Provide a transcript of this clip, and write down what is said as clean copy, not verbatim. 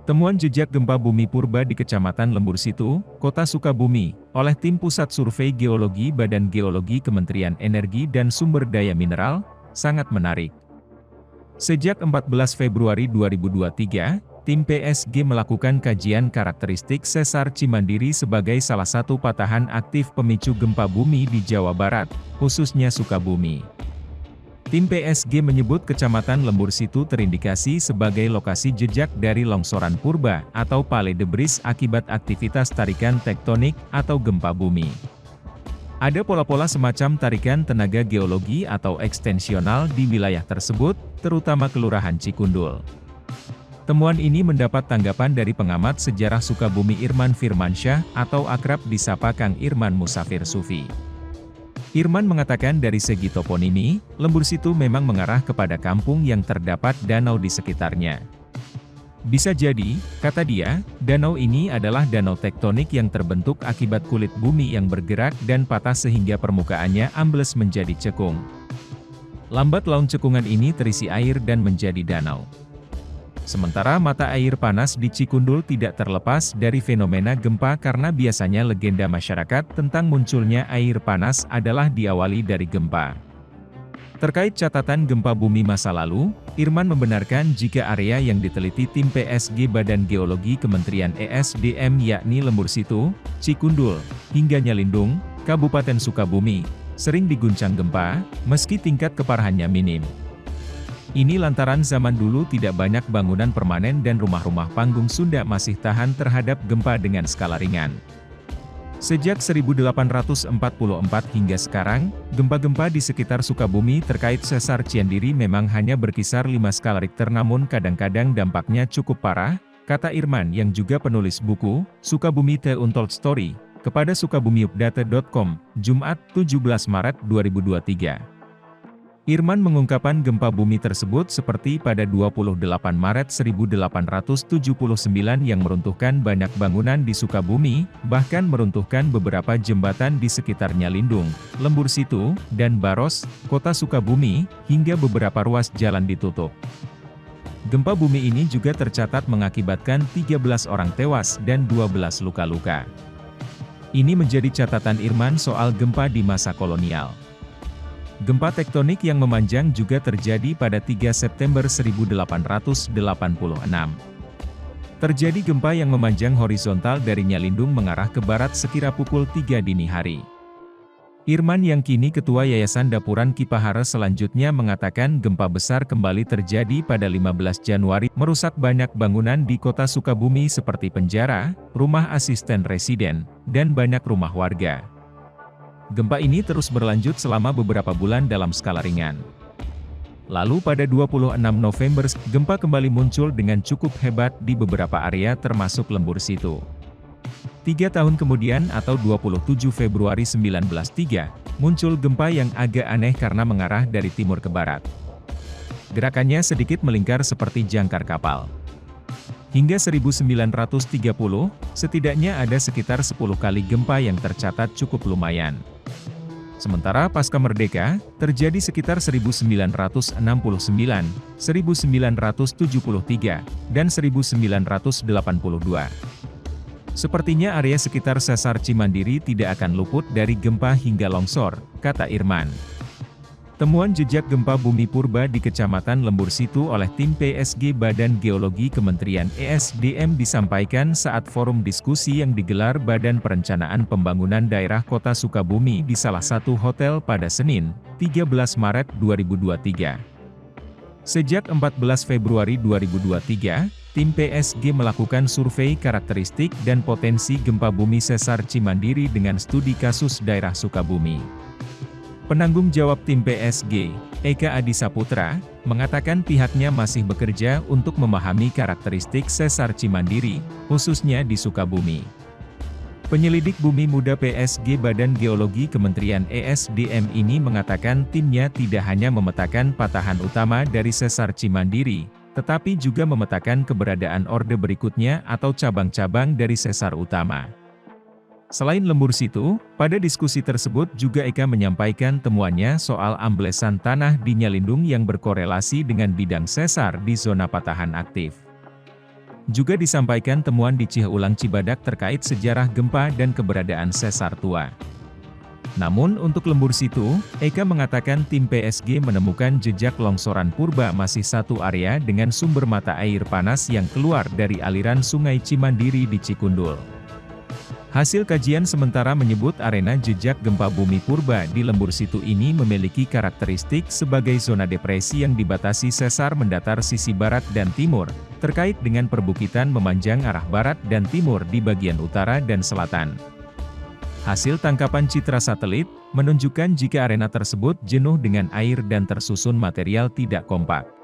Temuan jejak gempa bumi purba di Kecamatan Lembur Situ, Kota Sukabumi, oleh Tim Pusat Survei Geologi Badan Geologi Kementerian Energi dan Sumber Daya Mineral, sangat menarik. Sejak 14 Februari 2023, tim PSG melakukan kajian karakteristik sesar Cimandiri sebagai salah satu patahan aktif pemicu gempa bumi di Jawa Barat, khususnya Sukabumi. Tim PSG menyebut Kecamatan Lembur Situ terindikasi sebagai lokasi jejak dari longsoran purba atau palais de bris akibat aktivitas tarikan tektonik atau gempa bumi. Ada pola-pola semacam tarikan tenaga geologi atau ekstensional di wilayah tersebut, terutama Kelurahan Cikundul. Temuan ini mendapat tanggapan dari pengamat sejarah Sukabumi Irman Firmansyah atau akrab disapa Kang Irman Musafir Sufi. Irman mengatakan dari segi toponimi, Lembur Situ memang mengarah kepada kampung yang terdapat danau di sekitarnya. Bisa jadi, kata dia, danau ini adalah danau tektonik yang terbentuk akibat kulit bumi yang bergerak dan patah sehingga permukaannya ambles menjadi cekung. Lambat laun cekungan ini terisi air dan menjadi danau. Sementara mata air panas di Cikundul tidak terlepas dari fenomena gempa karena biasanya legenda masyarakat tentang munculnya air panas adalah diawali dari gempa. Terkait catatan gempa bumi masa lalu, Irman membenarkan jika area yang diteliti tim PSG Badan Geologi Kementerian ESDM yakni Lembur Situ, Cikundul, hingga Nyalindung, Kabupaten Sukabumi, sering diguncang gempa, meski tingkat keparahannya minim. Ini lantaran zaman dulu tidak banyak bangunan permanen dan rumah-rumah panggung Sunda masih tahan terhadap gempa dengan skala ringan. Sejak 1844 hingga sekarang, gempa-gempa di sekitar Sukabumi terkait sesar Ciandiri memang hanya berkisar 5 skala Richter namun kadang-kadang dampaknya cukup parah, kata Irman yang juga penulis buku, Sukabumi The Untold Story, kepada sukabumiupdate.com, Jumat 17 Maret 2023. Irman mengungkapkan gempa bumi tersebut seperti pada 28 Maret 1879 yang meruntuhkan banyak bangunan di Sukabumi, bahkan meruntuhkan beberapa jembatan di sekitar Nyalindung, Lembur Situ, dan Baros, Kota Sukabumi, hingga beberapa ruas jalan ditutup. Gempa bumi ini juga tercatat mengakibatkan 13 orang tewas dan 12 luka-luka. Ini menjadi catatan Irman soal gempa di masa kolonial. Gempa tektonik yang memanjang juga terjadi pada 3 September 1886. Terjadi gempa yang memanjang horizontal dari Nyalindung mengarah ke barat sekira pukul 3 dini hari. Irman yang kini Ketua Yayasan Dapuran Kipahara selanjutnya mengatakan gempa besar kembali terjadi pada 15 Januari, merusak banyak bangunan di kota Sukabumi seperti penjara, rumah asisten residen, dan banyak rumah warga. Gempa ini terus berlanjut selama beberapa bulan dalam skala ringan. Lalu pada 26 November, gempa kembali muncul dengan cukup hebat di beberapa area termasuk Lembur Situ. 3 tahun kemudian atau 27 Februari 1903, muncul gempa yang agak aneh karena mengarah dari timur ke barat. Gerakannya sedikit melingkar seperti jangkar kapal. Hingga 1930, setidaknya ada sekitar 10 kali gempa yang tercatat cukup lumayan. Sementara pasca merdeka, terjadi sekitar 1969, 1973, dan 1982. Sepertinya area sekitar sesar Cimandiri tidak akan luput dari gempa hingga longsor, kata Irman. Temuan jejak gempa bumi purba di Kecamatan Lembur Situ oleh tim PSG Badan Geologi Kementerian ESDM disampaikan saat forum diskusi yang digelar Badan Perencanaan Pembangunan Daerah Kota Sukabumi di salah satu hotel pada Senin, 13 Maret 2023. Sejak 14 Februari 2023, tim PSG melakukan survei karakteristik dan potensi gempa bumi sesar Cimandiri dengan studi kasus daerah Sukabumi. Penanggung jawab tim PSG, Eka Adi Saputra, mengatakan pihaknya masih bekerja untuk memahami karakteristik sesar Cimandiri, khususnya di Sukabumi. Penyelidik Bumi Muda PSG Badan Geologi Kementerian ESDM ini mengatakan timnya tidak hanya memetakan patahan utama dari sesar Cimandiri, tetapi juga memetakan keberadaan orde berikutnya atau cabang-cabang dari sesar utama. Selain Lembur Situ, pada diskusi tersebut juga Eka menyampaikan temuannya soal amblesan tanah di Nyalindung yang berkorelasi dengan bidang sesar di zona patahan aktif. Juga disampaikan temuan di Ciheulang Cibadak terkait sejarah gempa dan keberadaan sesar tua. Namun untuk lembur situ, Eka mengatakan tim PSG menemukan jejak longsoran purba masih satu area dengan sumber mata air panas yang keluar dari aliran Sungai Cimandiri di Cikundul. Hasil kajian sementara menyebut arena jejak gempa bumi purba di lembur situ ini memiliki karakteristik sebagai zona depresi yang dibatasi sesar mendatar sisi barat dan timur, terkait dengan perbukitan memanjang arah barat dan timur di bagian utara dan selatan. Hasil tangkapan citra satelit menunjukkan jika arena tersebut jenuh dengan air dan tersusun material tidak kompak.